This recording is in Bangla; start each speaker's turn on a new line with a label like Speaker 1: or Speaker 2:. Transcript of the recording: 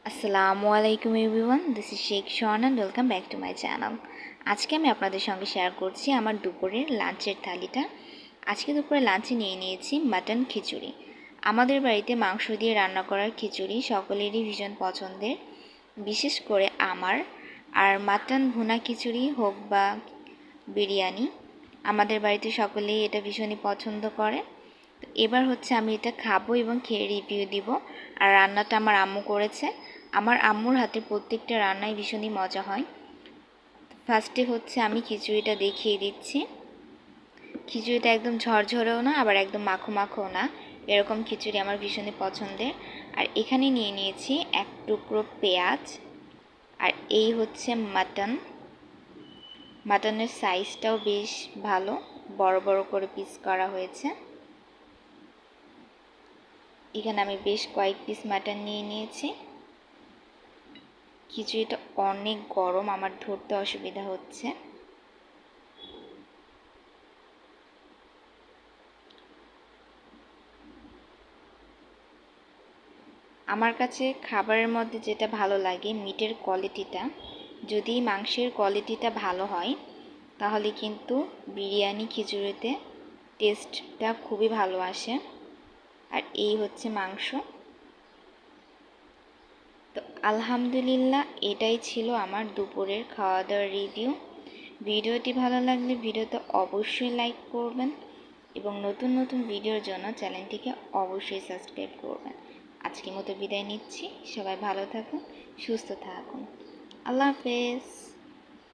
Speaker 1: আসসালামু আলাইকুম everyone, this is Sheikh Shon and welcome back to my channel. আজকে আমি আপনাদের সঙ্গে শেয়ার করছি আমার দুপুরের লাঞ্চের থালিটা। আজকে দুপুরে লাঞ্চে নিয়ে নিয়েছি মাটন খিচুড়ি। আমাদের বাড়িতে মাংস দিয়ে রান্না করার খিচুড়ি সকলেরই ভীষণ পছন্দের, বিশেষ করে আমার। আর মাটন ভুনা খিচুড়ি হোক বা বিরিয়ানি, আমাদের বাড়িতে সকলেই এটা ভীষণই পছন্দ করে। তো এবার হচ্ছে আমি এটা খাবো এবং খেয়ে রিভিউ দিব। আর রান্নাটা আমার আম্মু করেছে। আমার আম্মুর হাতে প্রত্যেকটা রান্নাই ভীষণই মজা হয়। ফার্স্টে হচ্ছে আমি খিচুড়িটা দেখিয়ে দিচ্ছি। খিচুড়িটা একদম ঝরঝরেও না, আবার একদম মাখো মাখোও না, এরকম খিচুড়ি আমার ভীষণই পছন্দের। আর এখানে নিয়ে নিয়েছি এক টুকরো পেঁয়াজ। আর এই হচ্ছে মাটন। মাটনের সাইজটাও বেশ ভালো, বড় বড় করে পিস করা হয়েছে। এখানে আমি বেশ কয়েক পিস মাটন নিয়ে নিয়েছি। খিচুড়িটা অনেক গরম, আমার ধরতে অসুবিধা হচ্ছে। আমার কাছে খাবারের মধ্যে যেটা ভালো লাগে, মিটের কোয়ালিটিটা। যদি মাংসের কোয়ালিটিটা ভালো হয় তাহলে কিন্তু বিরিয়ানি খিচুড়িতে টেস্টটা খুবই ভালো আসে। আর এই হচ্ছে মাংস। তো আলহামদুলিল্লাহ, এটাই ছিল আমার দুপুরের খাওয়া দাওয়ার রিভিউ। ভিডিওটি ভালো লাগলে ভিডিওতে অবশ্যই লাইক করবেন এবং নতুন নতুন ভিডিওর জন্য চ্যানেলটিকে অবশ্যই সাবস্ক্রাইব করবেন। আজকের মতো বিদায় নিচ্ছি। সবাই ভালো থাকুন, সুস্থ থাকুন। আল্লাহ হাফেজ।